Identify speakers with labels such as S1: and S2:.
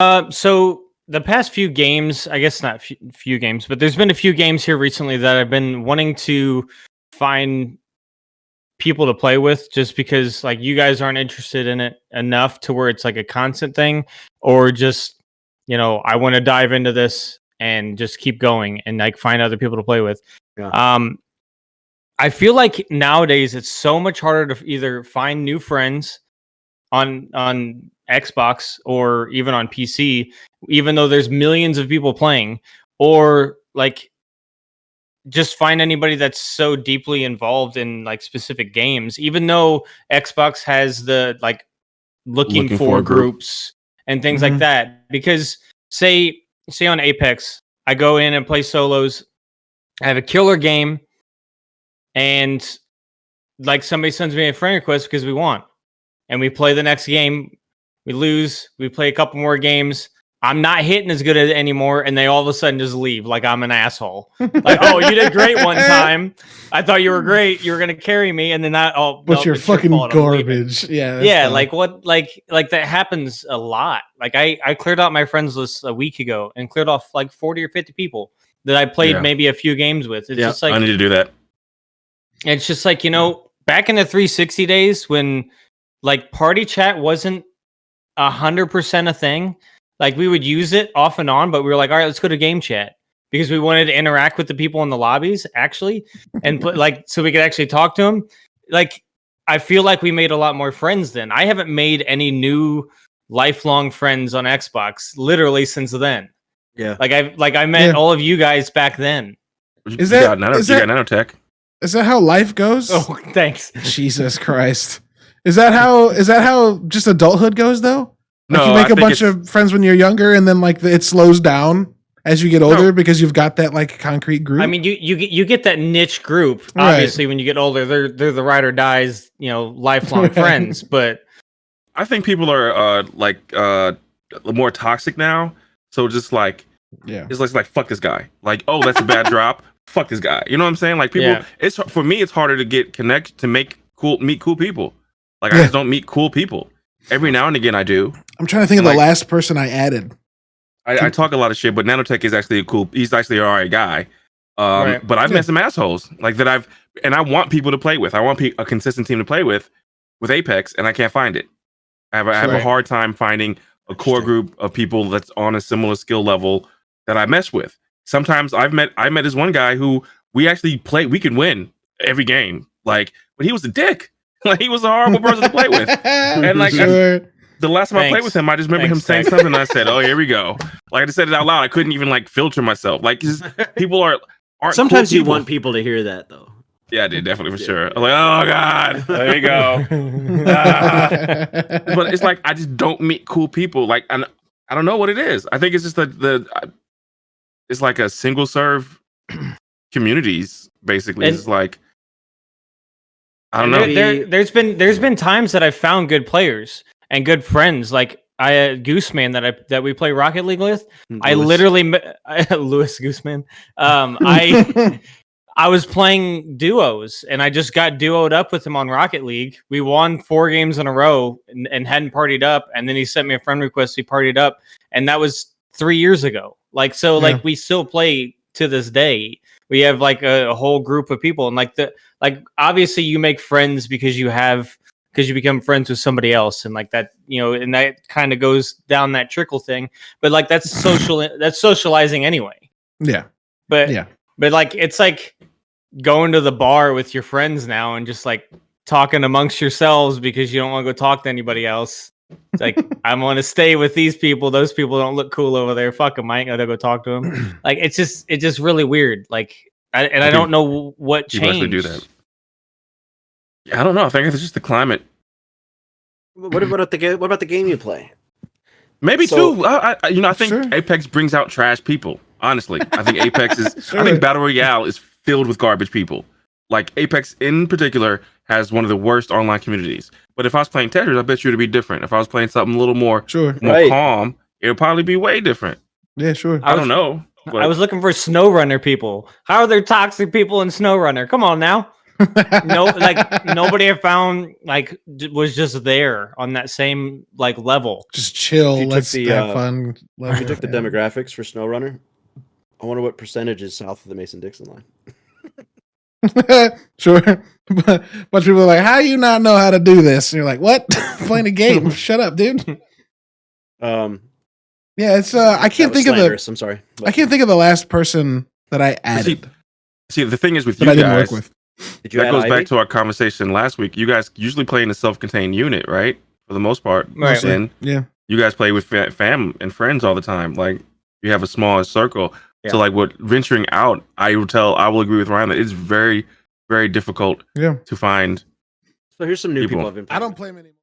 S1: So the past few games, I guess not few games, but there's been a few games here recently that I've been wanting to find people to play with, just because like you guys aren't interested in it enough to where it's like a constant thing, or just I want to dive into this and just keep going and like find other people to play with.
S2: Yeah.
S1: I feel like nowadays it's so much harder to either find new friends on Xbox or even on PC, even though there's millions of people playing, or like just find anybody that's so deeply involved in like specific games, even though Xbox has the like looking for groups and things like that. Because say on Apex, I go in and play solos, I have a killer game, and like somebody sends me a friend request because we won, and we play the next game, we lose, we play a couple more games, I'm not hitting as good as anymore, and they all of a sudden just leave like I'm an asshole. Like, oh, you did great one time. I thought you were great. You were gonna carry me, and then that. Oh,
S3: but you're fucking garbage. Yeah,
S1: yeah. Dumb. Like what? Like that happens a lot. Like I cleared out my friends list a week ago and cleared off like 40 or 50 people that I played maybe a few games with. It's just like
S4: I need to do that.
S1: It's just like back in the 360 days when like party chat wasn't 100% a thing. Like we would use it off and on, but we were like, all right, let's go to game chat because we wanted to interact with the people in the lobbies actually, and so we could actually talk to them. Like I feel like we made a lot more friends then. I haven't made any new lifelong friends on Xbox literally since then.
S2: Yeah,
S1: I met all of you guys back then.
S4: You got nanotech.
S3: Is that how life goes?
S1: Oh, thanks.
S3: Jesus Christ. Is that how just adulthood goes though? Like
S4: No,
S3: you make
S4: I
S3: a bunch of friends when you're younger, and then like it slows down as you get older because you've got that like concrete group.
S1: I mean, you get that niche group obviously when you get older. They're the ride or dies, lifelong friends. But
S4: I think people are more toxic now. So just like it's like fuck this guy. Like, oh, that's a bad drop. Fuck this guy. You know what I'm saying? Like people, it's for me. It's harder to meet cool people. Like I just don't meet cool people. Every now and again, I do.
S3: I'm trying to think of the last person I added.
S4: I talk a lot of shit, but Nanotech is actually he's actually an alright guy. But I've met some assholes like that. I want people to play with. I want a consistent team to play with Apex, and I can't find it. I have a hard time finding a core group of people that's on a similar skill level that I mesh with. Sometimes I met this one guy who we actually play. We could win every game, but he was a dick. Like he was a horrible person to play with, and like the last time I played with him, I just remember him saying something. And I said, "Oh, here we go." Like I just said it out loud. I couldn't even filter myself. Like people aren't.
S2: Sometimes
S4: cool
S2: you want people to hear that, though.
S4: Yeah, I did definitely for sure. I'm like, oh god, there you go. But it's like I just don't meet cool people. Like I don't know what it is. I think it's just it's like a single serve communities basically. It's like. I don't know.
S1: There's been times that I've found good players and good friends. Like Gooseman that we play Rocket League with. Lewis. I literally Lewis Gooseman. I was playing duos and I just got duoed up with him on Rocket League. We won 4 games in a row and hadn't partied up. And then he sent me a friend request. We partied up, and that was 3 years ago. Like we still play to this day. We have like a whole group of people, and obviously you make friends because you become friends with somebody else, and like that, and that kind of goes down that trickle thing. But like that's that's socializing anyway.
S3: Yeah.
S1: But like it's like going to the bar with your friends now and just like talking amongst yourselves because you don't want to go talk to anybody else. It's like I want to stay with these people. Those people don't look cool over there. Fuck them. I ain't gonna go talk to them. Like it's just really weird. Like I don't know what changed.
S4: Actually do that. I don't know. I think it's just the climate.
S2: What about the game you play?
S4: Maybe too. I think Apex brings out trash people. Honestly, I think Apex is. I think Battle Royale is filled with garbage people. Like Apex in particular has one of the worst online communities. But if I was playing Tetris, I bet you it'd be different. If I was playing something a little more calm, it would probably be way different.
S3: Yeah, sure.
S4: I don't know.
S1: I was looking for SnowRunner people. How are there toxic people in SnowRunner? Come on now. No, like nobody I found was just there on that same like level.
S3: Just chill.
S2: If you took
S3: Let's
S2: the,
S3: have fun.
S2: If you took the demographics for SnowRunner, I wonder what percentage is south of the Mason-Dixon line.
S3: Sure. But bunch of people are like, how do you not know how to do this? And you're like, what? Playing a game. Shut up, dude.
S2: Yeah,
S3: it's I can't think of
S2: I'm sorry.
S3: I can't think of the last person that I added
S4: See, the thing is with
S3: that
S4: you
S3: I didn't
S4: guys,
S3: work with.
S2: Did you
S4: that
S2: add
S4: goes
S2: Ivy?
S4: back to our conversation last week. You guys usually play in a self-contained unit, right? For the most part.
S1: Right.
S4: And
S3: Yeah.
S4: you guys play with fam and friends all the time. Like you have a small circle.
S1: Yeah.
S4: So like what venturing out, I will agree with Ryan that it's very, very difficult
S3: Yeah.
S4: to find
S2: So here's some new
S4: People.
S2: people I've been playing
S3: I don't
S2: with.
S3: play many.